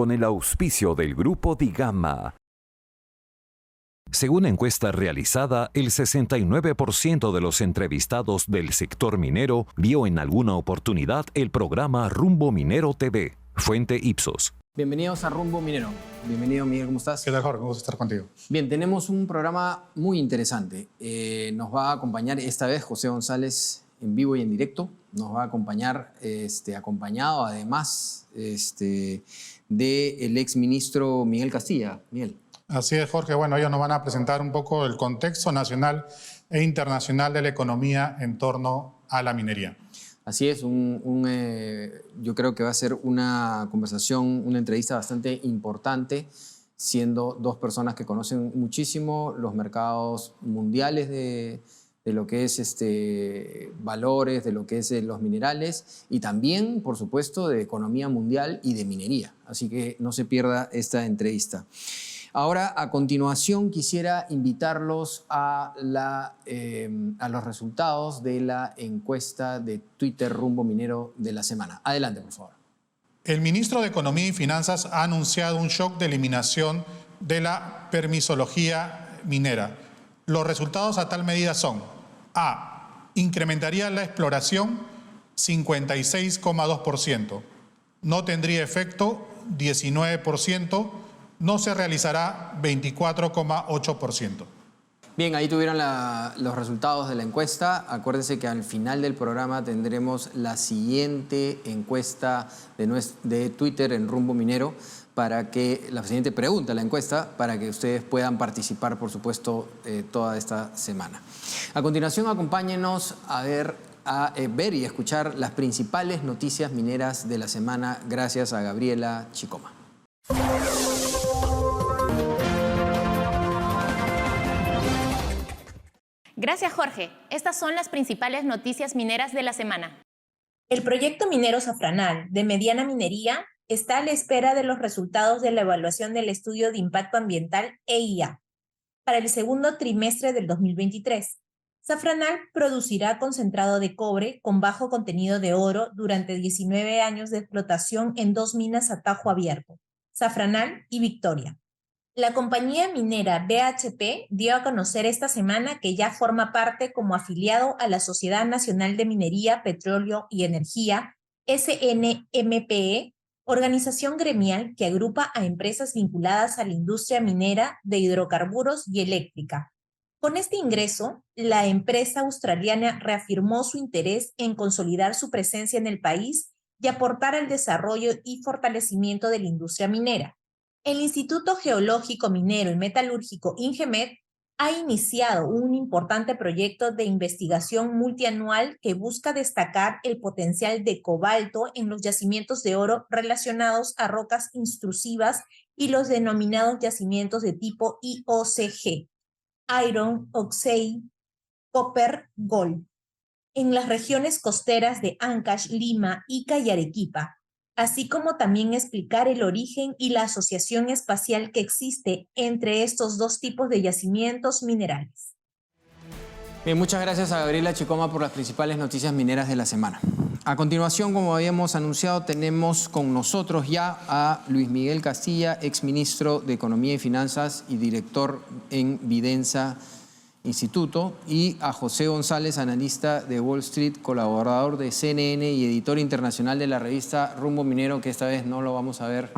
con el auspicio del Grupo Digama. Según encuesta realizada, el 69% de los entrevistados del sector minero vio en alguna oportunidad el programa Rumbo Minero TV. Fuente Ipsos. Bienvenidos a Rumbo Minero. Bienvenido, Miguel, ¿cómo estás? ¿Qué tal, Jorge? Me gusta estar contigo. Bien, tenemos un programa muy interesante. Nos va a acompañar esta vez José González en vivo y en directo. Nos va a acompañar acompañado además del exministro Miguel Castilla. Miguel. Así es, Jorge. Bueno, ellos nos van a presentar un poco el contexto nacional e internacional de la economía en torno a la minería. Así es, yo creo que va a ser una conversación, una entrevista bastante importante, siendo dos personas que conocen muchísimo los mercados mundiales de lo que es valores, de lo que es los minerales y también, por supuesto, de economía mundial y de minería. Así que no se pierda esta entrevista. Ahora, a continuación, quisiera invitarlos a los resultados de la encuesta de Twitter Rumbo Minero de la semana. Adelante, por favor. El ministro de Economía y Finanzas ha anunciado un shock de eliminación de la permisología minera. Los resultados a tal medida son: A. Incrementaría la exploración 56,2%. No tendría efecto 19%. No se realizará 24,8%. Bien, ahí tuvieron los resultados de la encuesta. Acuérdense que al final del programa tendremos la siguiente encuesta de Twitter en Rumbo Minero, para que la siguiente pregunta, la encuesta, para que ustedes puedan participar, por supuesto, toda esta semana. A continuación, acompáñenos a ver y escuchar las principales noticias mineras de la semana, gracias a Gabriela Chicoma. Gracias, Jorge. Estas son las principales noticias mineras de la semana. El proyecto minero Zafranal de mediana minería está a la espera de los resultados de la evaluación del estudio de impacto ambiental EIA para el segundo trimestre del 2023. Zafranal producirá concentrado de cobre con bajo contenido de oro durante 19 años de explotación en dos minas a tajo abierto, Zafranal y Victoria. La compañía minera BHP dio a conocer esta semana que ya forma parte como afiliado a la Sociedad Nacional de Minería, Petróleo y Energía, SNMPE, organización gremial que agrupa a empresas vinculadas a la industria minera de hidrocarburos y eléctrica. Con este ingreso, la empresa australiana reafirmó su interés en consolidar su presencia en el país y aportar al desarrollo y fortalecimiento de la industria minera. El Instituto Geológico Minero y Metalúrgico INGEMET ha iniciado un importante proyecto de investigación multianual que busca destacar el potencial de cobalto en los yacimientos de oro relacionados a rocas intrusivas y los denominados yacimientos de tipo IOCG, Iron, Oxide, Copper, Gold, en las regiones costeras de Ancash, Lima, Ica y Arequipa, así como también explicar el origen y la asociación espacial que existe entre estos dos tipos de yacimientos minerales. Bien, muchas gracias a Gabriela Chicoma por las principales noticias mineras de la semana. A continuación, como habíamos anunciado, tenemos con nosotros ya a Luis Miguel Castilla, exministro de Economía y Finanzas y director en Vidensa Instituto, y a José González, analista de Wall Street, colaborador de CNN y editor internacional de la revista Rumbo Minero, que esta vez no lo vamos a ver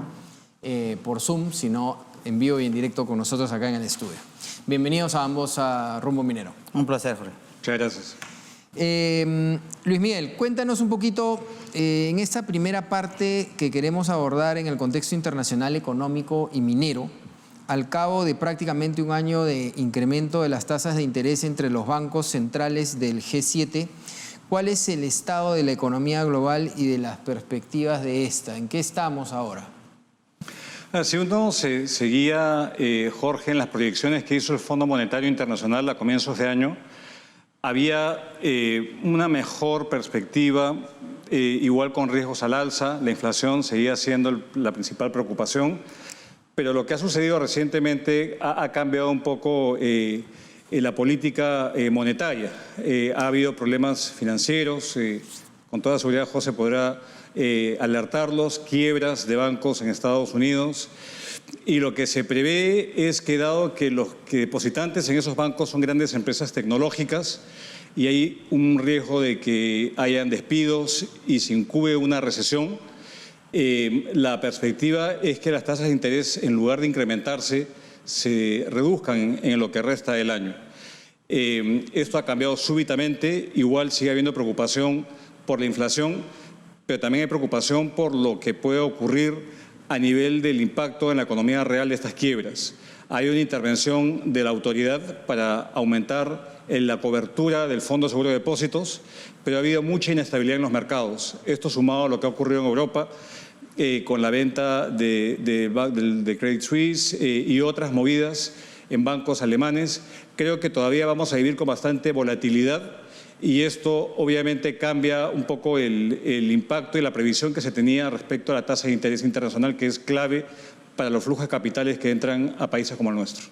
por Zoom, sino en vivo y en directo con nosotros acá en el estudio. Bienvenidos a ambos a Rumbo Minero. Un placer, Jorge. Muchas gracias. Luis Miguel, cuéntanos un poquito en esta primera parte que queremos abordar en el contexto internacional económico y minero. Al cabo de prácticamente un año de incremento de las tasas de interés entre los bancos centrales del G7, ¿cuál es el estado de la economía global y de las perspectivas de esta? ¿En qué estamos ahora? Si uno seguía, Jorge, en las proyecciones que hizo el Fondo Monetario Internacional a comienzos de año, había una mejor perspectiva, igual con riesgos al alza. La inflación seguía siendo la principal preocupación. Pero lo que ha sucedido recientemente ha cambiado un poco la política monetaria. Ha habido problemas financieros, Con toda seguridad, José podrá alertarlos, quiebras de bancos en Estados Unidos. Y lo que se prevé es que, dado que los depositantes en esos bancos son grandes empresas tecnológicas y hay un riesgo de que hayan despidos y se incube una recesión, la perspectiva es que las tasas de interés, en lugar de incrementarse, se reduzcan en lo que resta del año. Esto ha cambiado súbitamente, igual sigue habiendo preocupación por la inflación, pero también hay preocupación por lo que puede ocurrir a nivel del impacto en la economía real de estas quiebras. Hay una intervención de la autoridad para aumentar la cobertura del Fondo de Seguro de Depósitos, pero ha habido mucha inestabilidad en los mercados. Esto sumado a lo que ha ocurrido en Europa con la venta de Credit Suisse y otras movidas en bancos alemanes, creo que todavía vamos a vivir con bastante volatilidad. Y esto obviamente cambia un poco el impacto y la previsión que se tenía respecto a la tasa de interés internacional, que es clave para los flujos de capitales que entran a países como el nuestro.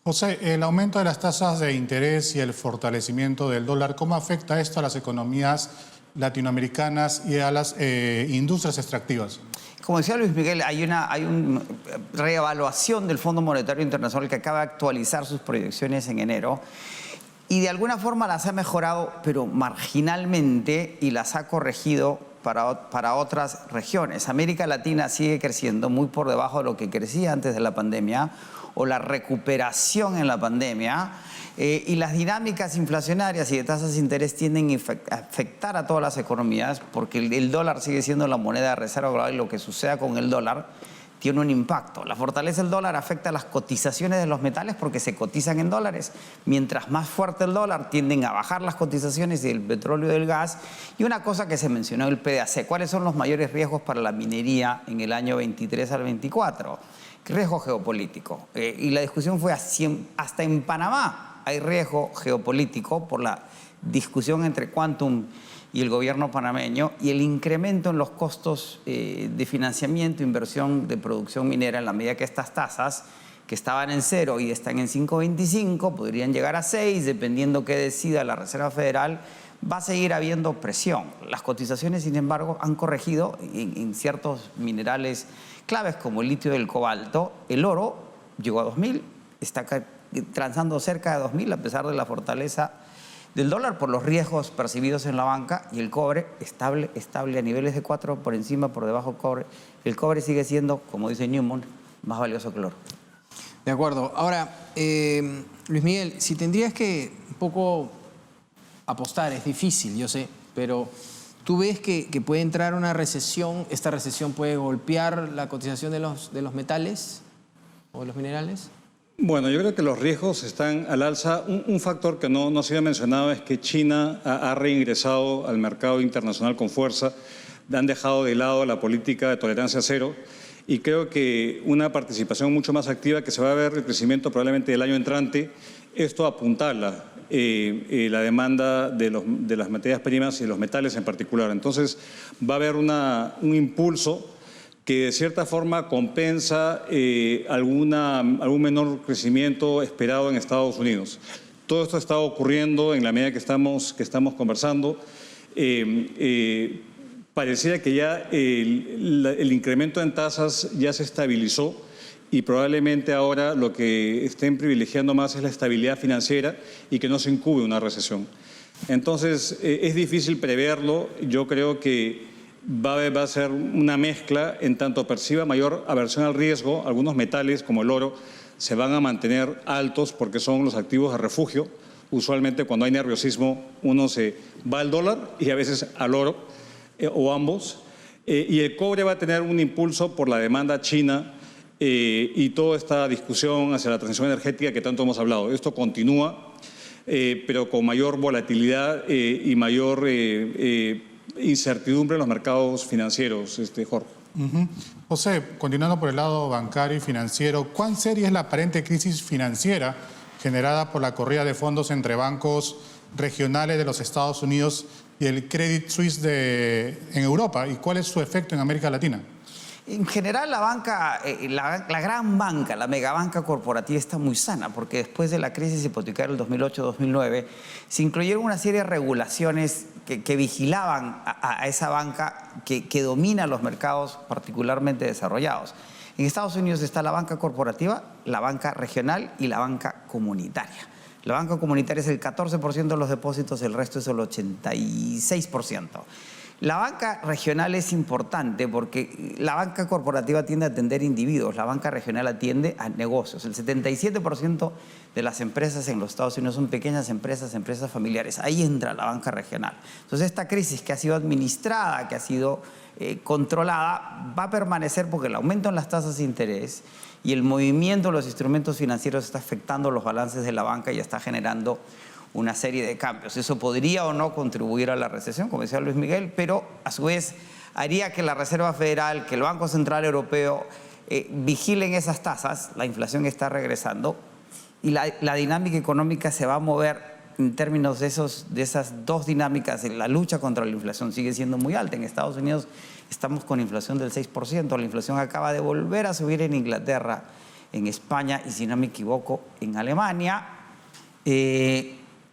José, el aumento de las tasas de interés y el fortalecimiento del dólar, ¿cómo afecta esto a las economías latinoamericanas y a las industrias extractivas? Como decía Luis Miguel, hay una reevaluación del Fondo Monetario Internacional que acaba de actualizar sus proyecciones en enero. Y de alguna forma las ha mejorado, pero marginalmente, y las ha corregido para otras regiones. América Latina sigue creciendo muy por debajo de lo que crecía antes de la pandemia, o la recuperación en la pandemia, y las dinámicas inflacionarias y de tasas de interés tienden a afectar a todas las economías, porque el dólar sigue siendo la moneda de reserva global, y lo que suceda con el dólar tiene un impacto. La fortaleza del dólar afecta a las cotizaciones de los metales porque se cotizan en dólares. Mientras más fuerte el dólar, tienden a bajar las cotizaciones del petróleo y del gas. Y una cosa que se mencionó en el PDAC, ¿cuáles son los mayores riesgos para la minería en el año 23 al 24? Riesgo geopolítico. Y la discusión fue hasta en Panamá hay riesgo geopolítico por la discusión entre Quantum y el gobierno panameño, y el incremento en los costos de financiamiento, inversión de producción minera, en la medida que estas tasas, que estaban en 0 y están en 5.25, podrían llegar a 6, dependiendo qué decida la Reserva Federal, va a seguir habiendo presión. Las cotizaciones, sin embargo, han corregido en ciertos minerales claves como el litio y el cobalto. El oro llegó a 2.000, está transando cerca de 2.000 a pesar de la fortaleza del dólar por los riesgos percibidos en la banca, y el cobre estable a niveles de 4, por encima, por debajo del cobre. El cobre sigue siendo, como dice Newman, más valioso que el oro. De acuerdo. Ahora, Luis Miguel, si tendrías que un poco apostar, es difícil, yo sé, pero ¿tú ves que puede entrar una recesión? ¿Esta recesión puede golpear la cotización de los metales o de los minerales? Bueno, yo creo que los riesgos están al alza. Un factor que no se había mencionado es que China ha reingresado al mercado internacional con fuerza. Han dejado de lado la política de tolerancia cero, y creo que una participación mucho más activa, que se va a ver el crecimiento probablemente del año entrante, esto apuntala la demanda de las materias primas y de los metales en particular. Entonces va a haber un impulso que de cierta forma compensa algún menor crecimiento esperado en Estados Unidos. Todo esto está ocurriendo en la medida que estamos conversando. Pareciera que ya el incremento en tasas ya se estabilizó, y probablemente ahora lo que estén privilegiando más es la estabilidad financiera y que no se incube una recesión. Entonces es difícil preverlo. Yo creo que va a ser una mezcla, en tanto perciba mayor aversión al riesgo. Algunos metales como el oro se van a mantener altos porque son los activos de refugio. Usualmente cuando hay nerviosismo uno se va al dólar y a veces al oro, o ambos. Y el cobre va a tener un impulso por la demanda china y toda esta discusión hacia la transición energética que tanto hemos hablado. Esto continúa, pero con mayor volatilidad y mayor incertidumbre en los mercados financieros, Jorge. José, continuando por el lado bancario y financiero, ¿cuán seria es la aparente crisis financiera generada por la corrida de fondos entre bancos regionales de los Estados Unidos y el Credit Suisse en Europa? ¿Y cuál es su efecto en América Latina? En general, la banca, la gran banca, la megabanca corporativa está muy sana, porque después de la crisis hipotecaria del 2008-2009 se incluyeron una serie de regulaciones que vigilaban a esa banca que domina los mercados particularmente desarrollados. En Estados Unidos está la banca corporativa, la banca regional y la banca comunitaria. La banca comunitaria es el 14% de los depósitos, el resto es el 86%. La banca regional es importante porque la banca corporativa tiende a atender individuos, la banca regional atiende a negocios. El 77% de las empresas en los Estados Unidos son pequeñas empresas, empresas familiares. Ahí entra la banca regional. Entonces esta crisis que ha sido administrada, que ha sido controlada, va a permanecer porque el aumento en las tasas de interés y el movimiento de los instrumentos financieros está afectando los balances de la banca y está generando una serie de cambios. Eso podría o no contribuir a la recesión, como decía Luis Miguel, pero a su vez haría que la Reserva Federal, que el Banco Central Europeo vigilen esas tasas. La inflación está regresando y la dinámica económica se va a mover en términos de esas dos dinámicas. La lucha contra la inflación sigue siendo muy alta. En Estados Unidos estamos con inflación del 6%. La inflación acaba de volver a subir en Inglaterra, en España y, si no me equivoco, en Alemania.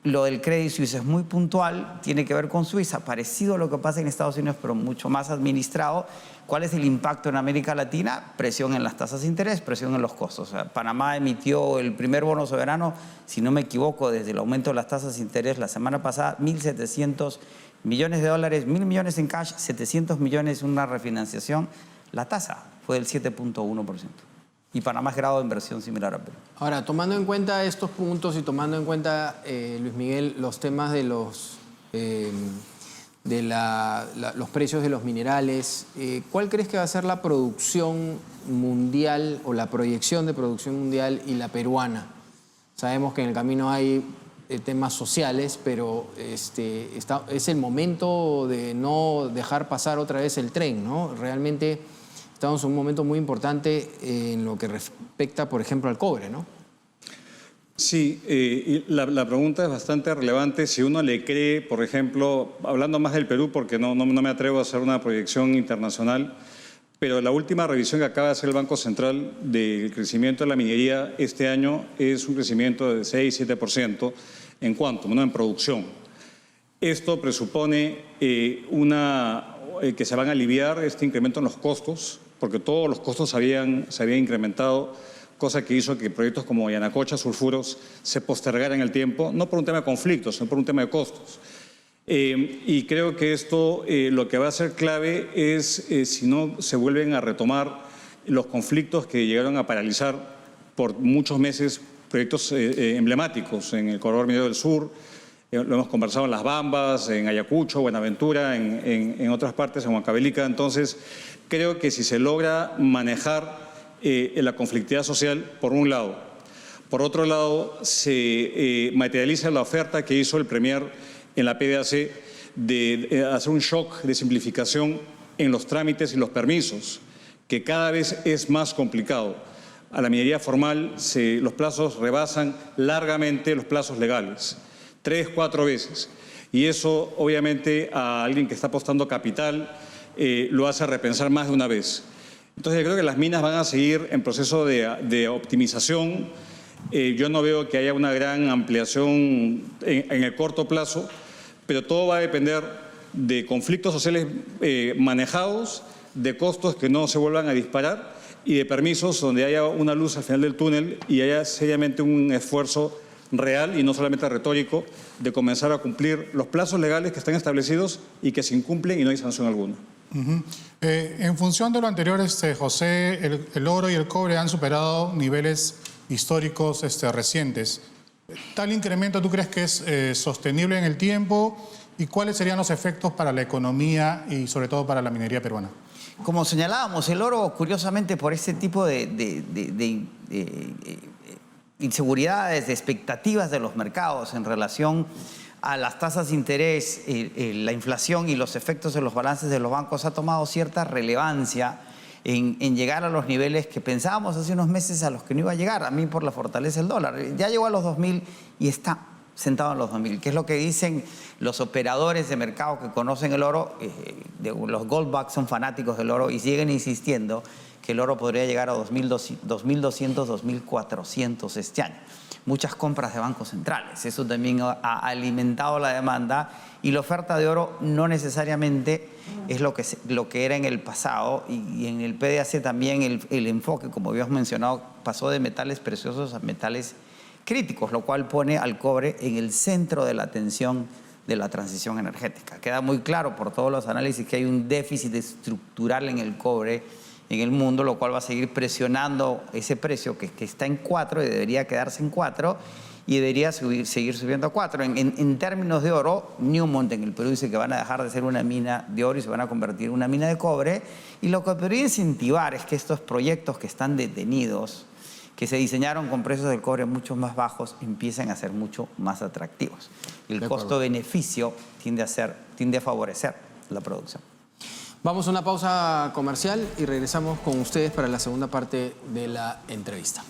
Lo del Credit Suisse es muy puntual, tiene que ver con Suiza, parecido a lo que pasa en Estados Unidos, pero mucho más administrado. ¿Cuál es el impacto en América Latina? Presión en las tasas de interés, presión en los costos. O sea, Panamá emitió el primer bono soberano, si no me equivoco, desde el aumento de las tasas de interés la semana pasada, 1.700 millones de dólares, 1.000 millones en cash, 700 millones en una refinanciación. La tasa fue del 7.1%. Y Panamá es grado de inversión similar a Perú. Ahora, tomando en cuenta estos puntos y tomando en cuenta, Luis Miguel, los temas de los precios de los minerales, ¿cuál crees que va a ser la producción mundial o la proyección de producción mundial y la peruana? Sabemos que en el camino hay temas sociales, pero es el momento de no dejar pasar otra vez el tren, ¿no? Realmente estamos en un momento muy importante en lo que respecta, por ejemplo, al cobre, ¿no? Sí, y la pregunta es bastante relevante. Si uno le cree, por ejemplo, hablando más del Perú, porque no me atrevo a hacer una proyección internacional, pero la última revisión que acaba de hacer el Banco Central del crecimiento de la minería este año es un crecimiento de 6-7% en cuanto, ¿no?, en producción. Esto presupone que se van a aliviar este incremento en los costos, porque todos los costos se habían incrementado, cosa que hizo que proyectos como Yanacocha, Sulfuros, se postergaran en el tiempo, no por un tema de conflictos, sino por un tema de costos. Y creo que esto lo que va a ser clave es si no se vuelven a retomar los conflictos que llegaron a paralizar por muchos meses proyectos emblemáticos en el Corredor Minero del Sur. Lo hemos conversado en Las Bambas, en Ayacucho, Buenaventura, en otras partes, en Huancavelica. Entonces, creo que si se logra manejar la conflictividad social, por un lado. Por otro lado, se materializa la oferta que hizo el Premier en la PDAC de hacer un shock de simplificación en los trámites y los permisos, que cada vez es más complicado. A la minería formal los plazos rebasan largamente los plazos legales. 3, 4 veces. Y eso, obviamente, a alguien que está apostando capital lo hace repensar más de una vez. Entonces, yo creo que las minas van a seguir en proceso de optimización. Yo no veo que haya una gran ampliación en el corto plazo, pero todo va a depender de conflictos sociales manejados, de costos que no se vuelvan a disparar y de permisos donde haya una luz al final del túnel y haya seriamente un esfuerzo real y no solamente retórico de comenzar a cumplir los plazos legales que están establecidos y que se incumplen y no hay sanción alguna. En función de lo anterior, José, el oro y el cobre han superado niveles históricos recientes. ¿Tal incremento tú crees que es sostenible en el tiempo? ¿Y cuáles serían los efectos para la economía y sobre todo para la minería peruana? Como señalábamos, el oro, curiosamente, por este tipo de inseguridades, de expectativas de los mercados en relación a las tasas de interés, la inflación y los efectos de los balances de los bancos, ha tomado cierta relevancia en llegar a los niveles que pensábamos hace unos meses a los que no iba a llegar, a mí por la fortaleza del dólar. Ya llegó a los 2.000 y está sentado en los 2000, que es lo que dicen los operadores de mercado que conocen el oro. Los Goldbacks son fanáticos del oro y siguen insistiendo que el oro podría llegar a 2.200, 2.400 este año. Muchas compras de bancos centrales, eso también ha alimentado la demanda, y la oferta de oro no necesariamente es lo que era en el pasado, y en el PDAC también el enfoque, como habíamos mencionado, pasó de metales preciosos a metales críticos, lo cual pone al cobre en el centro de la atención de la transición energética. Queda muy claro por todos los análisis que hay un déficit estructural en el cobre en el mundo, lo cual va a seguir presionando ese precio que está en 4 y debería quedarse en 4 y debería seguir subiendo a 4. En términos de oro, Newmont en el Perú dice que van a dejar de ser una mina de oro y se van a convertir en una mina de cobre, y lo que podría incentivar es que estos proyectos que están detenidos, que se diseñaron con precios del cobre mucho más bajos, empiecen a ser mucho más atractivos. El costo-beneficio tiende a favorecer la producción. Vamos a una pausa comercial y regresamos con ustedes para la segunda parte de la entrevista.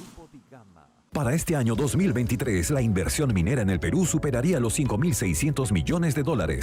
Para este año 2023, la inversión minera en el Perú superaría los $5.600 millones,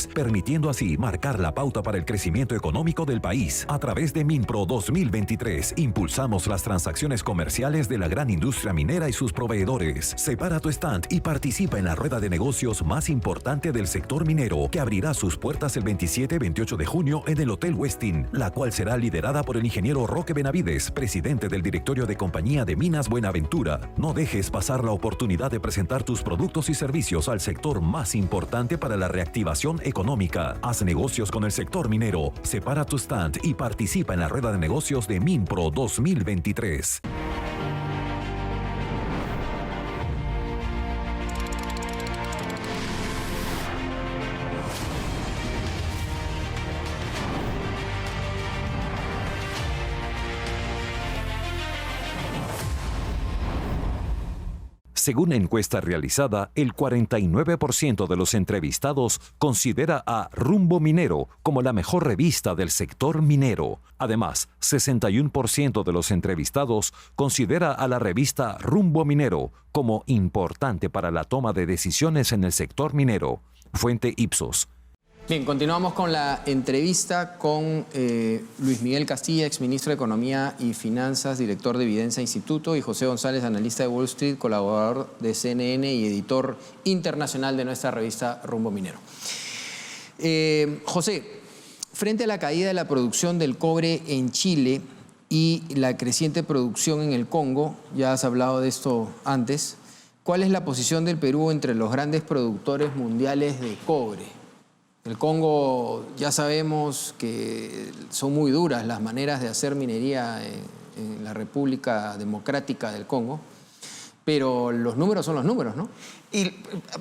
permitiendo así marcar la pauta para el crecimiento económico del país. A través de Minpro 2023, impulsamos las transacciones comerciales de la gran industria minera y sus proveedores. Separa tu stand y participa en la rueda de negocios más importante del sector minero, que abrirá sus puertas el 27 y 28 de junio en el Hotel Westin, la cual será liderada por el ingeniero Roque Benavides, presidente del directorio de Compañía de Minas Buenaventura. No dejes pasar la oportunidad de presentar tus productos y servicios al sector más importante para la reactivación económica. Haz negocios con el sector minero, separa tu stand y participa en la rueda de negocios de Minpro 2023. Según encuesta realizada, el 49% de los entrevistados considera a Rumbo Minero como la mejor revista del sector minero. Además, 61% de los entrevistados considera a la revista Rumbo Minero como importante para la toma de decisiones en el sector minero. Fuente Ipsos. Bien, continuamos con la entrevista con Luis Miguel Castilla, exministro de Economía y Finanzas, director de Evidencia Instituto, y José González, analista de Wall Street, colaborador de CNN y editor internacional de nuestra revista Rumbo Minero. José, frente a la caída de la producción del cobre en Chile y la creciente producción en el Congo, ya has hablado de esto antes, ¿cuál es la posición del Perú entre los grandes productores mundiales de cobre? El Congo, ya sabemos que son muy duras las maneras de hacer minería en la República Democrática del Congo, pero los números son los números, ¿no? Y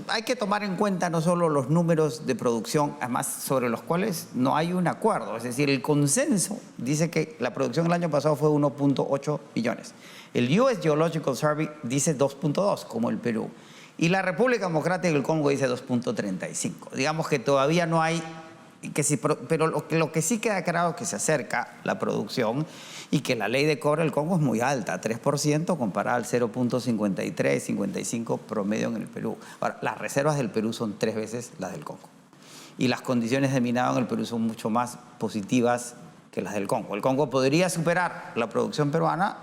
hay que tomar en cuenta no solo los números de producción, además sobre los cuales no hay un acuerdo. Es decir, el consenso dice que la producción el año pasado fue 1.8 millones. El US Geological Survey dice 2.2, como el Perú. Y la República Democrática del Congo dice 2.35. Digamos que todavía no hay, pero lo que sí queda claro es que se acerca la producción y que la ley de cobre del Congo es muy alta, 3% comparada al 0.53, 55 promedio en el Perú. Ahora, las reservas del Perú son 3 veces las del Congo. Y las condiciones de minado en el Perú son mucho más positivas que las del Congo. El Congo podría superar la producción peruana,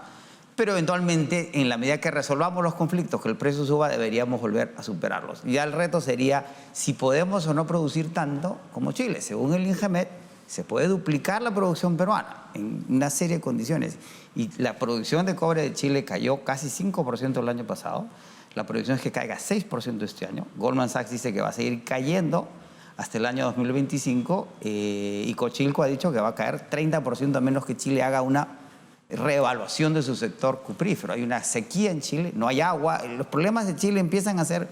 pero eventualmente, en la medida que resolvamos los conflictos, que el precio suba, deberíamos volver a superarlos. Y ya el reto sería si podemos o no producir tanto como Chile. Según el INGEMET, se puede duplicar la producción peruana en una serie de condiciones. Y la producción de cobre de Chile cayó casi 5% el año pasado. La proyección es que caiga 6% este año. Goldman Sachs dice que va a seguir cayendo hasta el año 2025. Y Cochilco ha dicho que va a caer 30% a menos que Chile haga una reevaluación de su sector cuprífero. Hay una sequía en Chile, no hay agua. Los problemas de Chile empiezan a ser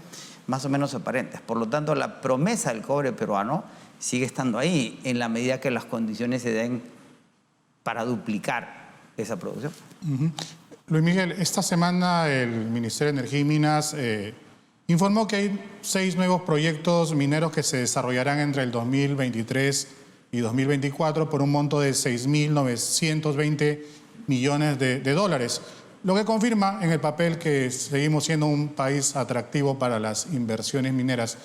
más o menos aparentes. Por lo tanto, la promesa del cobre peruano sigue estando ahí en la medida que las condiciones se den para duplicar esa producción. Luis Miguel, esta semana el Ministerio de Energía y Minas informó que hay 6 nuevos proyectos mineros que se desarrollarán entre el 2023 y 2024 por un monto de $6.920 millones de dólares. lo que confirma en el papel que seguimos siendo un país atractivo para las inversiones mineras.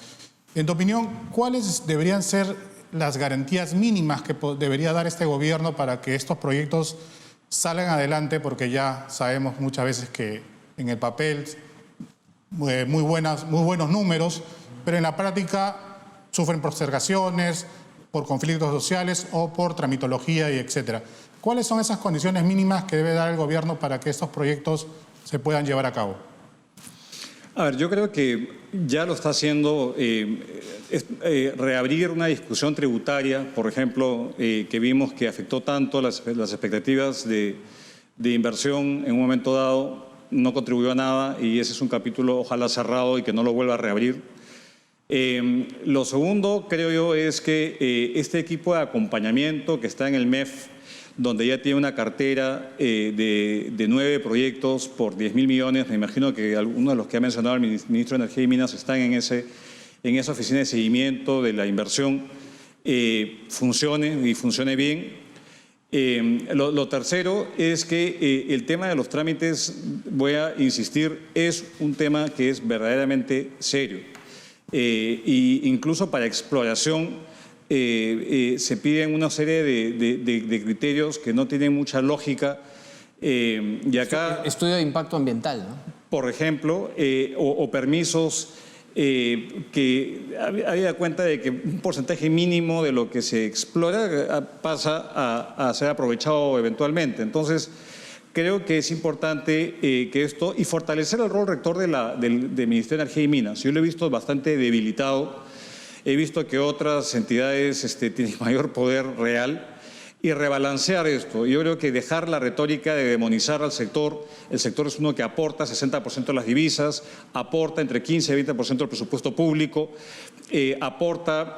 En tu opinión, ¿cuáles deberían ser las garantías mínimas que debería dar este gobierno para que estos proyectos salgan adelante? Porque ya sabemos muchas veces que en el papel muy buenos números, pero en la práctica sufren postergaciones por conflictos sociales o por tramitología y etcétera. ¿Cuáles son esas condiciones mínimas que debe dar el gobierno para que estos proyectos se puedan llevar a cabo? A ver, yo creo que ya lo está haciendo reabrir una discusión tributaria, por ejemplo, que vimos que afectó tanto las expectativas de inversión en un momento dado, no contribuyó a nada y ese es un capítulo ojalá cerrado y que no lo vuelva a reabrir. Lo segundo, creo yo, es que este equipo de acompañamiento que está en el MEF, donde ya tiene una cartera de 9 proyectos por 10.000 millones. Me imagino que algunos de los que ha mencionado el ministro de Energía y Minas están en esa oficina de seguimiento de la inversión, funcione y funcione bien. Lo tercero es que el tema de los trámites, voy a insistir, es un tema que es verdaderamente serio. Y incluso para exploración, se piden una serie de criterios que no tienen mucha lógica. Y acá, estudio de impacto ambiental, ¿no? Por ejemplo, o permisos que habida cuenta de que un porcentaje mínimo de lo que se explora pasa a ser aprovechado eventualmente. Entonces, creo que es importante que esto, y fortalecer el rol rector del Ministerio de Energía y Minas. Yo lo he visto bastante debilitado. He visto que otras entidades tienen mayor poder real y rebalancear esto. Yo creo que dejar la retórica de demonizar al sector. El sector es uno que aporta 60% de las divisas, aporta entre 15 y 20% del presupuesto público, aporta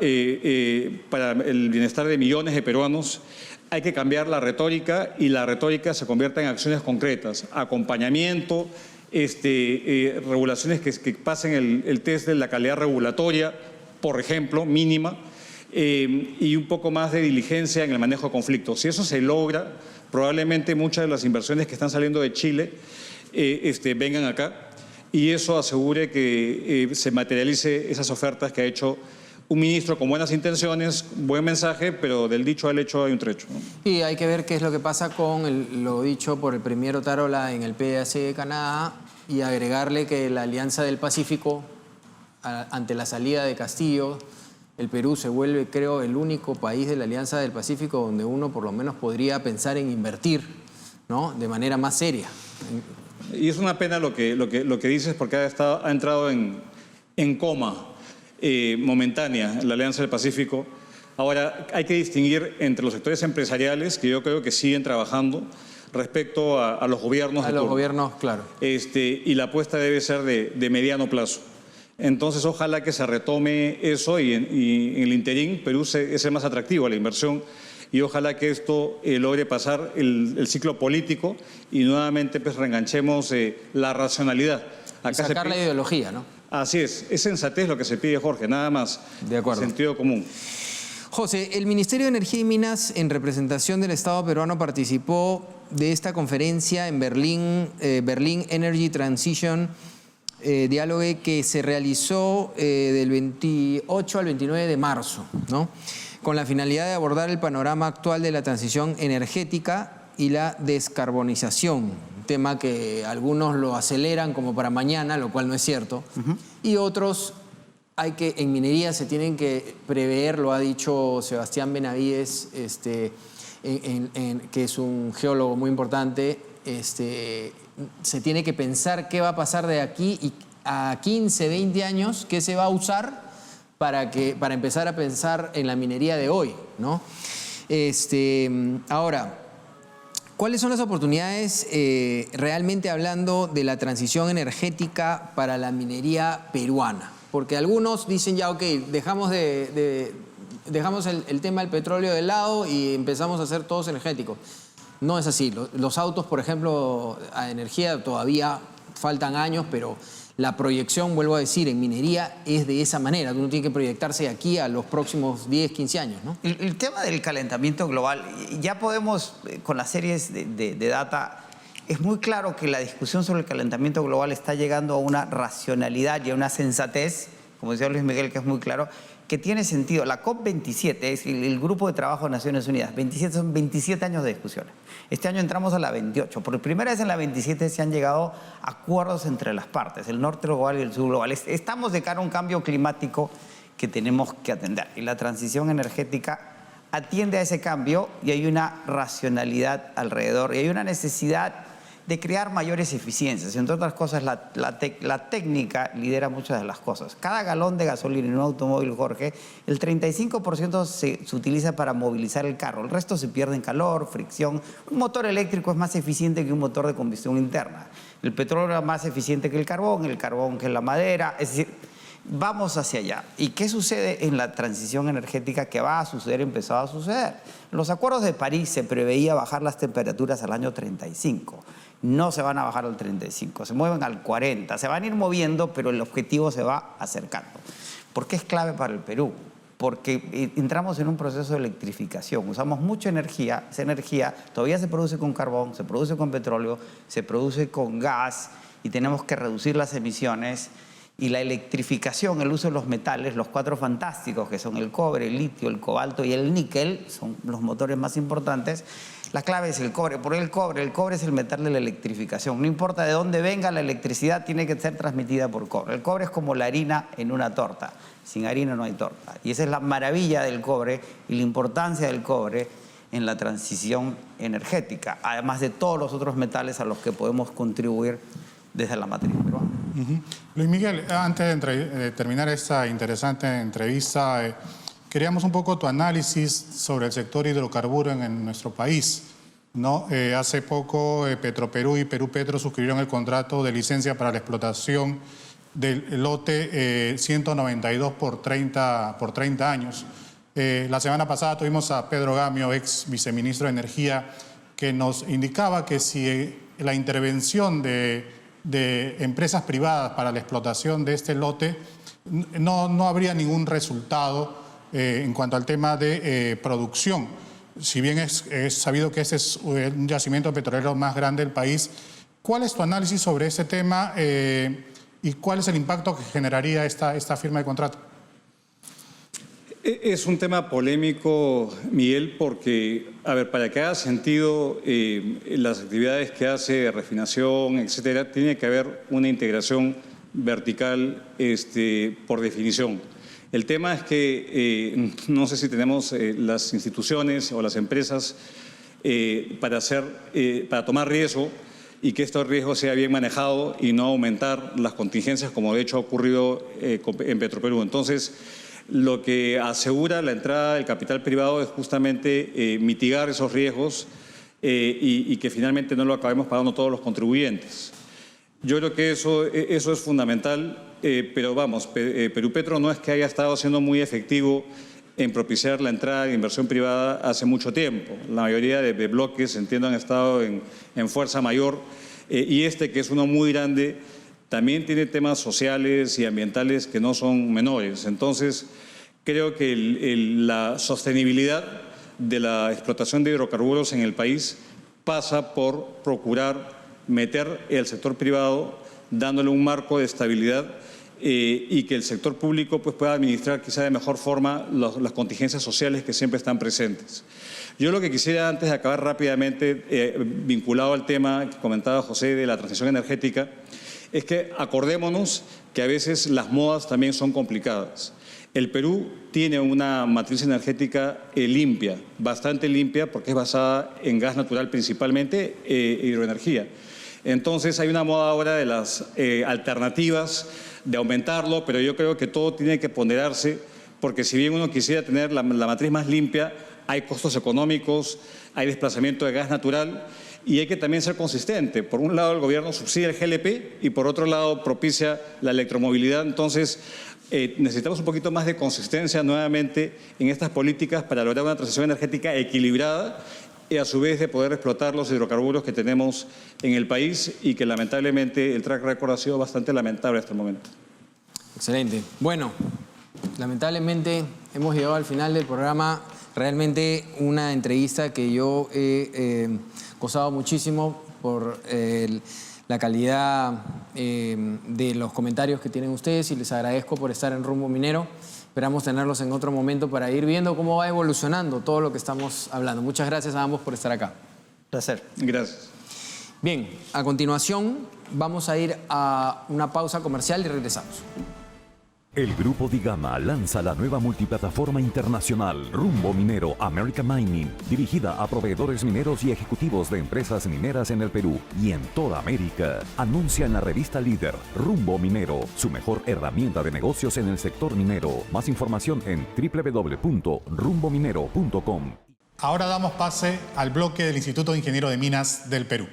para el bienestar de millones de peruanos. Hay que cambiar la retórica y la retórica se convierta en acciones concretas, acompañamiento, regulaciones que pasen el test de la calidad regulatoria, por ejemplo, mínima, y un poco más de diligencia en el manejo de conflictos. Si eso se logra, probablemente muchas de las inversiones que están saliendo de Chile vengan acá y eso asegure que se materialice esas ofertas que ha hecho un ministro con buenas intenciones, buen mensaje, pero del dicho al hecho hay un trecho, ¿no? Y hay que ver qué es lo que pasa con lo dicho por el premier Otárola en el PDAC de Canadá y agregarle que la Alianza del Pacífico, ante la salida de Castillo, el Perú se vuelve, creo, el único país de la Alianza del Pacífico donde uno por lo menos podría pensar en invertir, ¿no?, de manera más seria. Y es una pena lo que dices porque ha entrado en coma momentánea en la Alianza del Pacífico. Ahora, hay que distinguir entre los sectores empresariales, que yo creo que siguen trabajando, respecto a los gobiernos. A los gobiernos, claro. Y la apuesta debe ser de mediano plazo. Entonces, ojalá que se retome eso y en el interín Perú es el más atractivo a la inversión y ojalá que esto logre pasar el ciclo político y nuevamente pues reenganchemos la racionalidad. Acá y sacar la ideología, ¿no? Así es sensatez lo que se pide, Jorge, nada más. De acuerdo. Sentido común. José, el Ministerio de Energía y Minas, en representación del Estado peruano, participó de esta conferencia en Berlín, Berlin Energy Transition, diálogo que se realizó del 28 al 29 de marzo, ¿no?, con la finalidad de abordar el panorama actual de la transición energética y la descarbonización, un tema que algunos lo aceleran como para mañana, lo cual no es cierto, y otros en minería se tienen que prever, lo ha dicho Sebastián Benavides, que es un geólogo muy importante, se tiene que pensar qué va a pasar de aquí a 15, 20 años, qué se va a usar para empezar a pensar en la minería de hoy, ¿no? Ahora, ¿cuáles son las oportunidades realmente hablando de la transición energética para la minería peruana? Porque algunos dicen ya, ok, dejamos el tema del petróleo de lado y empezamos a hacer todos energéticos. No es así. Los autos, por ejemplo, a energía todavía faltan años, pero la proyección, vuelvo a decir, en minería es de esa manera. Uno tiene que proyectarse aquí a los próximos 10, 15 años, ¿no? El tema del calentamiento global, ya podemos, con las series de data, es muy claro que la discusión sobre el calentamiento global está llegando a una racionalidad y a una sensatez, como decía Luis Miguel, que es muy claro, que tiene sentido. La COP27 es el Grupo de Trabajo de Naciones Unidas. 27 son 27 años de discusiones. Este año entramos a la 28. Por primera vez en la 27 se han llegado a acuerdos entre las partes, el norte global y el sur global. Estamos de cara a un cambio climático que tenemos que atender. Y la transición energética atiende a ese cambio y hay una racionalidad alrededor y hay una necesidad de crear mayores eficiencias. Entre otras cosas, la técnica lidera muchas de las cosas. Cada galón de gasolina en un automóvil, Jorge, el 35% se utiliza para movilizar el carro. El resto se pierde en calor, fricción. Un motor eléctrico es más eficiente que un motor de combustión interna. El petróleo es más eficiente que el carbón que la madera. Es decir, vamos hacia allá. ¿Y qué sucede en la transición energética que va a suceder, empezó a suceder? En los acuerdos de París se preveía bajar las temperaturas al año 35. No se van a bajar al 35, se mueven al 40, se van a ir moviendo, pero el objetivo se va acercando. ¿Por qué es clave para el Perú? Porque entramos en un proceso de electrificación, usamos mucha energía, esa energía todavía se produce con carbón, se produce con petróleo, se produce con gas y tenemos que reducir las emisiones. Y la electrificación, el uso de los metales, los cuatro fantásticos que son el cobre, el litio, el cobalto y el níquel, son los motores más importantes. La clave es el cobre. ¿Por qué el cobre? El cobre es el metal de la electrificación. No importa de dónde venga la electricidad, tiene que ser transmitida por cobre. El cobre es como la harina en una torta. Sin harina no hay torta. Y esa es la maravilla del cobre y la importancia del cobre en la transición energética, además de todos los otros metales a los que podemos contribuir desde la matriz peruana. Luis Miguel, antes de terminar esta interesante entrevista, queríamos un poco tu análisis sobre el sector hidrocarburo en nuestro país, ¿no? Hace poco Petroperú y Perú Petro suscribieron el contrato de licencia para la explotación del lote 192 por 30 años. La semana pasada tuvimos a Pedro Gamio, ex viceministro de Energía, que nos indicaba que si la intervención de empresas privadas para la explotación de este lote, no habría ningún resultado en cuanto al tema de producción. Si bien es sabido que ese es un yacimiento petrolero más grande del país, ¿cuál es tu análisis sobre este tema y cuál es el impacto que generaría esta firma de contrato? Es un tema polémico, Miguel, porque, a ver, para que haga sentido las actividades que hace, refinación, etcétera, tiene que haber una integración vertical por definición. El tema es que no sé si tenemos las instituciones o las empresas para tomar riesgo y que este riesgo sea bien manejado y no aumentar las contingencias como de hecho ha ocurrido en Petroperú. Entonces, lo que asegura la entrada del capital privado es justamente mitigar esos riesgos y que finalmente no lo acabemos pagando todos los contribuyentes. Yo creo que eso es fundamental, pero vamos, Perú Petro no es que haya estado siendo muy efectivo en propiciar la entrada de inversión privada hace mucho tiempo. La mayoría de bloques, entiendo, han estado en fuerza mayor y que es uno muy grande, también tiene temas sociales y ambientales que no son menores. Entonces, creo que la sostenibilidad de la explotación de hidrocarburos en el país pasa por procurar meter el sector privado, dándole un marco de estabilidad y que el sector público pueda administrar quizá de mejor forma las contingencias sociales que siempre están presentes. Yo lo que quisiera, antes de acabar rápidamente, vinculado al tema que comentaba José de la transición energética, es que acordémonos que a veces las modas también son complicadas. El Perú tiene una matriz energética limpia, bastante limpia, porque es basada en gas natural principalmente, hidroenergía. Entonces hay una moda ahora de las alternativas, de aumentarlo, pero yo creo que todo tiene que ponderarse, porque si bien uno quisiera tener la matriz más limpia, hay costos económicos, hay desplazamiento de gas natural, y hay que también ser consistente. Por un lado, el gobierno subsidia el GLP y por otro lado propicia la electromovilidad. Entonces, necesitamos un poquito más de consistencia nuevamente en estas políticas para lograr una transición energética equilibrada y a su vez de poder explotar los hidrocarburos que tenemos en el país y que lamentablemente el track record ha sido bastante lamentable hasta el momento. Excelente. Bueno, lamentablemente hemos llegado al final del programa. Realmente una entrevista que yo he gozado muchísimo. por la calidad de los comentarios que tienen ustedes y les agradezco por estar en Rumbo Minero. Esperamos tenerlos en otro momento para ir viendo cómo va evolucionando todo lo que estamos hablando. Muchas gracias a ambos por estar acá. Placer. Gracias. Bien, a continuación vamos a ir a una pausa comercial y regresamos. El Grupo Digama lanza la nueva multiplataforma internacional Rumbo Minero American Mining, dirigida a proveedores mineros y ejecutivos de empresas mineras en el Perú y en toda América. Anuncia en la revista Líder Rumbo Minero, su mejor herramienta de negocios en el sector minero. Más información en www.rumbominero.com. Ahora damos pase al bloque del Instituto de Ingenieros de Minas del Perú.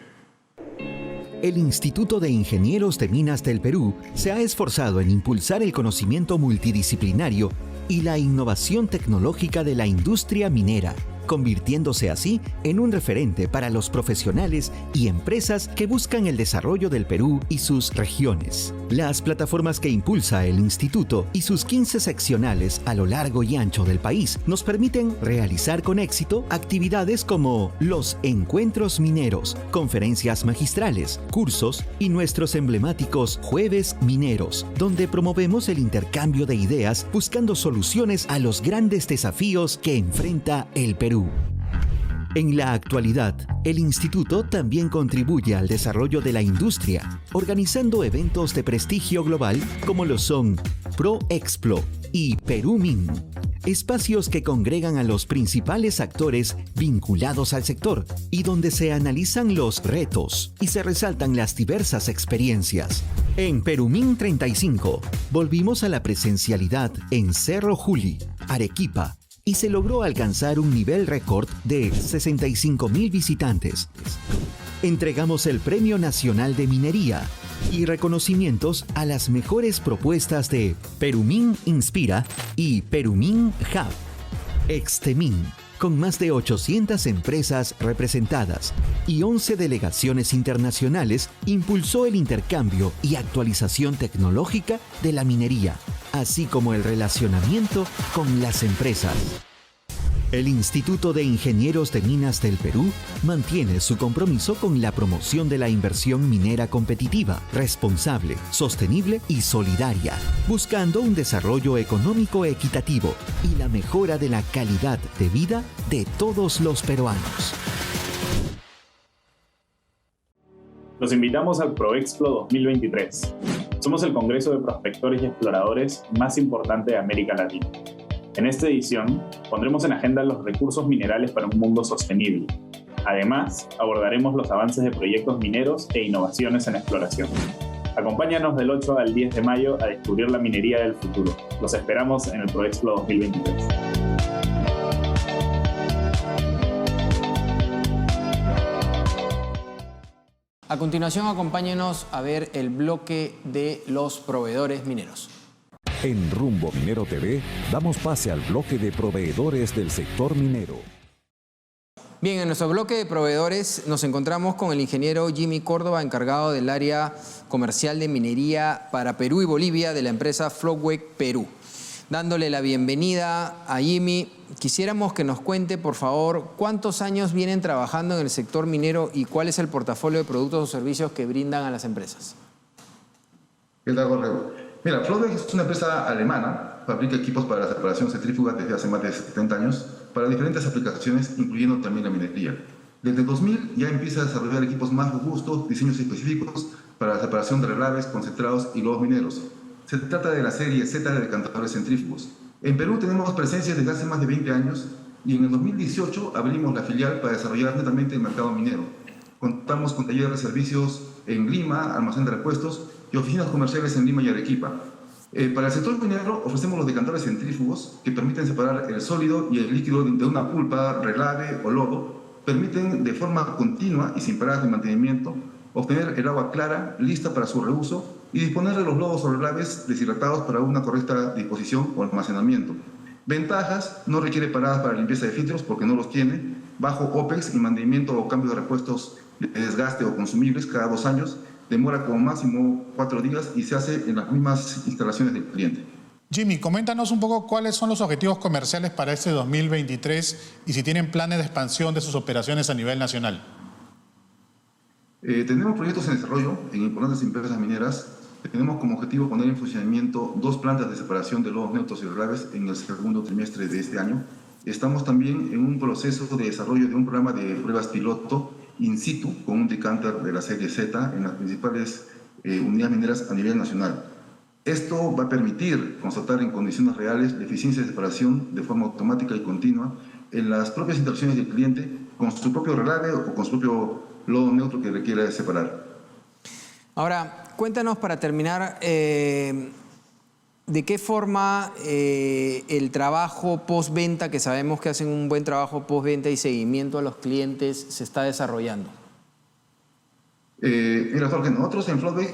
El Instituto de Ingenieros de Minas del Perú se ha esforzado en impulsar el conocimiento multidisciplinario y la innovación tecnológica de la industria minera, convirtiéndose así en un referente para los profesionales y empresas que buscan el desarrollo del Perú y sus regiones. Las plataformas que impulsa el Instituto y sus 15 seccionales a lo largo y ancho del país nos permiten realizar con éxito actividades como los encuentros mineros, conferencias magistrales, cursos y nuestros emblemáticos Jueves Mineros, donde promovemos el intercambio de ideas buscando soluciones a los grandes desafíos que enfrenta el Perú. En la actualidad, el Instituto también contribuye al desarrollo de la industria, organizando eventos de prestigio global como lo son ProExplo y Perumin, espacios que congregan a los principales actores vinculados al sector y donde se analizan los retos y se resaltan las diversas experiencias. En Perumin 35, volvimos a la presencialidad en Cerro Juli, Arequipa, y se logró alcanzar un nivel récord de 65.000 visitantes. Entregamos el Premio Nacional de Minería y reconocimientos a las mejores propuestas de Perumin Inspira y Perumin Hub. Extemin, con más de 800 empresas representadas y 11 delegaciones internacionales, impulsó el intercambio y actualización tecnológica de la minería, así como el relacionamiento con las empresas. El Instituto de Ingenieros de Minas del Perú mantiene su compromiso con la promoción de la inversión minera competitiva, responsable, sostenible y solidaria, buscando un desarrollo económico equitativo y la mejora de la calidad de vida de todos los peruanos. Los invitamos al ProExplo 2023. Somos el congreso de prospectores y exploradores más importante de América Latina. En esta edición, pondremos en agenda los recursos minerales para un mundo sostenible. Además, abordaremos los avances de proyectos mineros e innovaciones en exploración. Acompáñanos del 8 al 10 de mayo a descubrir la minería del futuro. Los esperamos en el ProExplo 2023. A continuación, acompáñenos a ver el bloque de los proveedores mineros. En Rumbo Minero TV damos pase al bloque de proveedores del sector minero. Bien, en nuestro bloque de proveedores nos encontramos con el ingeniero Jimmy Córdoba, encargado del área comercial de minería para Perú y Bolivia de la empresa Flowway Perú. Dándole la bienvenida a Jimmy, quisiéramos que nos cuente, por favor, cuántos años vienen trabajando en el sector minero y cuál es el portafolio de productos o servicios que brindan a las empresas. ¿Qué tal, Jorge? Mira, Flowway es una empresa alemana, fabrica equipos para la separación centrífuga desde hace más de 70 años para diferentes aplicaciones, incluyendo también la minería. Desde 2000 ya empieza a desarrollar equipos más robustos, diseños específicos para la separación de relaves, concentrados y lodos mineros. Se trata de la serie Z de decantadores centrífugos. En Perú tenemos presencia desde hace más de 20 años y en el 2018 abrimos la filial para desarrollar netamente el mercado minero. Contamos con taller de servicios en Lima, almacén de repuestos y oficinas comerciales en Lima y Arequipa. Para el sector minero ofrecemos los decantadores centrífugos que permiten separar el sólido y el líquido de una pulpa, relave o lodo. Permiten de forma continua y sin paradas de mantenimiento obtener el agua clara, lista para su reuso y disponer de los lodos o relaves deshidratados para una correcta disposición o almacenamiento. Ventajas: no requiere paradas para limpieza de filtros porque no los tiene, bajo OPEX y mantenimiento o cambio de repuestos de desgaste o consumibles cada 2 años, demora como máximo 4 días y se hace en las mismas instalaciones del cliente. Jimmy, coméntanos un poco cuáles son los objetivos comerciales para este 2023 y si tienen planes de expansión de sus operaciones a nivel nacional. Tenemos proyectos en desarrollo en importantes empresas mineras. Tenemos como objetivo poner en funcionamiento 2 plantas de separación de lodos neutros y relaves en el segundo trimestre de este año. Estamos también en un proceso de desarrollo de un programa de pruebas piloto in situ con un decanter de la serie Z en las principales unidades mineras a nivel nacional. Esto va a permitir constatar en condiciones reales la eficiencia de separación de forma automática y continua en las propias interacciones del cliente con su propio relave o con su propio lodo neutro que requiera separar. Ahora, cuéntanos para terminar, ¿de qué forma el trabajo postventa, que sabemos que hacen un buen trabajo postventa y seguimiento a los clientes, se está desarrollando? Mira, Jorge, nosotros en Floodbay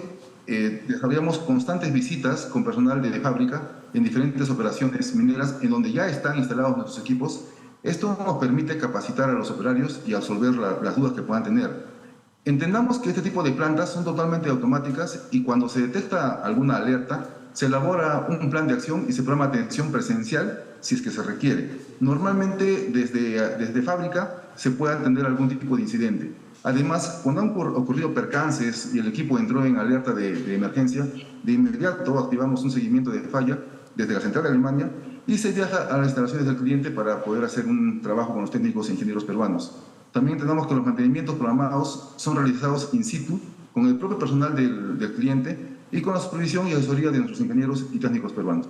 desarrollamos constantes visitas con personal de fábrica en diferentes operaciones mineras en donde ya están instalados nuestros equipos. Esto nos permite capacitar a los operarios y absolver las dudas que puedan tener. Entendamos que este tipo de plantas son totalmente automáticas y cuando se detecta alguna alerta, se elabora un plan de acción y se programa atención presencial si es que se requiere. Normalmente desde fábrica se puede atender algún tipo de incidente. Además, cuando han ocurrido percances y el equipo entró en alerta de emergencia, de inmediato activamos un seguimiento de falla desde la central de Alemania y se viaja a las instalaciones del cliente para poder hacer un trabajo con los técnicos e ingenieros peruanos. También entendamos que los mantenimientos programados son realizados in situ con el propio personal del cliente y con la supervisión y asesoría de nuestros ingenieros y técnicos peruanos.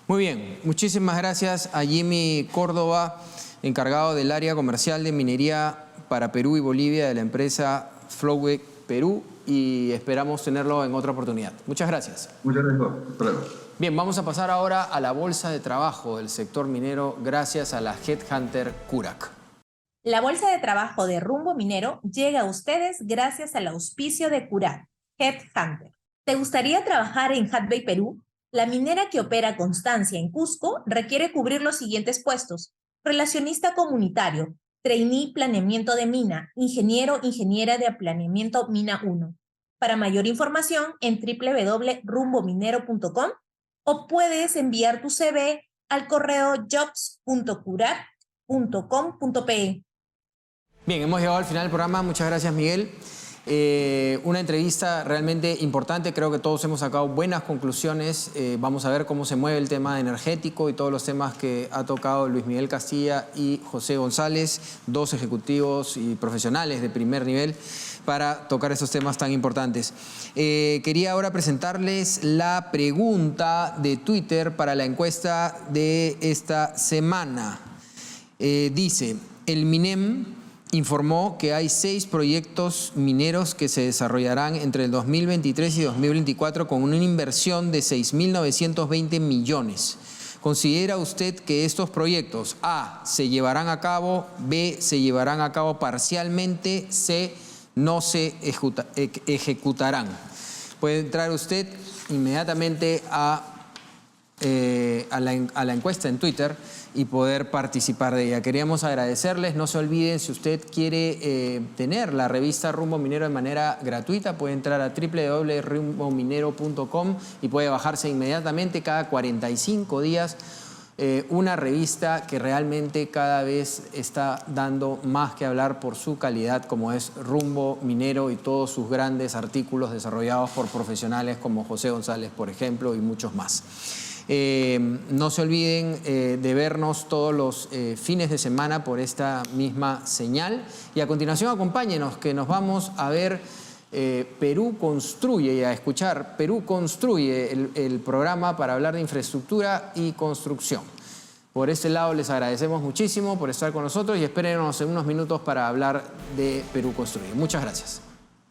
Muy bien, muchísimas gracias a Jimmy Córdoba, encargado del área comercial de minería para Perú y Bolivia de la empresa Floodbay Perú, y esperamos tenerlo en otra oportunidad. Muchas gracias. Muchas gracias. Hasta luego. Bien, vamos a pasar ahora a la bolsa de trabajo del sector minero gracias a la Headhunter Curac. La bolsa de trabajo de Rumbo Minero llega a ustedes gracias al auspicio de Curac, Headhunter. ¿Te gustaría trabajar en Hudbay Perú? La minera que opera Constancia en Cusco requiere cubrir los siguientes puestos: relacionista comunitario, trainee planeamiento de mina, ingeniera de planeamiento mina 1. Para mayor información en www.rumbominero.com o puedes enviar tu CV al correo jobs.curac.com.pe. Bien, hemos llegado al final del programa. Muchas gracias, Miguel. Una entrevista realmente importante. Creo que todos hemos sacado buenas conclusiones. Vamos a ver cómo se mueve el tema energético y todos los temas que ha tocado Luis Miguel Castilla y José González, 2 ejecutivos y profesionales de primer nivel, para tocar esos temas tan importantes. Quería ahora presentarles la pregunta de Twitter para la encuesta de esta semana. Dice, el MINEM informó que hay 6 proyectos mineros que se desarrollarán entre el 2023 y 2024 con una inversión de 6.920 millones. ¿Considera usted que estos proyectos A, se llevarán a cabo, B, se llevarán a cabo parcialmente, C, no se ejecutarán? Puede entrar usted inmediatamente a la encuesta en Twitter y poder participar de ella. Queríamos agradecerles. No se olviden, si usted quiere tener la revista Rumbo Minero de manera gratuita, puede entrar a www.rumbominero.com y puede bajarse inmediatamente cada 45 días una revista que realmente cada vez está dando más que hablar por su calidad, como es Rumbo Minero y todos sus grandes artículos desarrollados por profesionales como José González, por ejemplo, y muchos más. No se olviden de vernos todos los fines de semana por esta misma señal. Y a continuación acompáñenos, que nos vamos a ver Perú Construye y a escuchar Perú Construye, el programa para hablar de infraestructura y construcción. Por este lado les agradecemos muchísimo por estar con nosotros y espérenos en unos minutos para hablar de Perú Construye. Muchas gracias.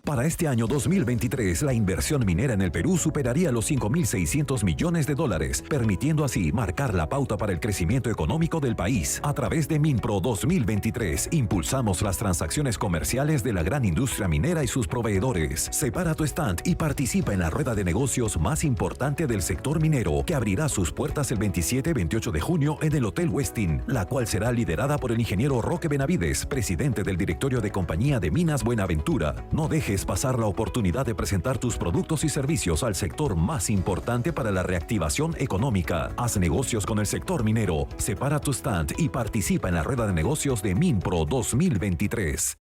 Para este año 2023, la inversión minera en el Perú superaría los 5.600 millones de dólares, permitiendo así marcar la pauta para el crecimiento económico del país. A través de Minpro 2023, impulsamos las transacciones comerciales de la gran industria minera y sus proveedores. Separa tu stand y participa en la rueda de negocios más importante del sector minero, que abrirá sus puertas el 27 y 28 de junio en el Hotel Westin, la cual será liderada por el ingeniero Roque Benavides, presidente del directorio de Compañía de Minas Buenaventura. No dejes pasar la oportunidad de presentar tus productos y servicios al sector más importante para la reactivación económica. Haz negocios con el sector minero, separa tu stand y participa en la rueda de negocios de Minpro 2023.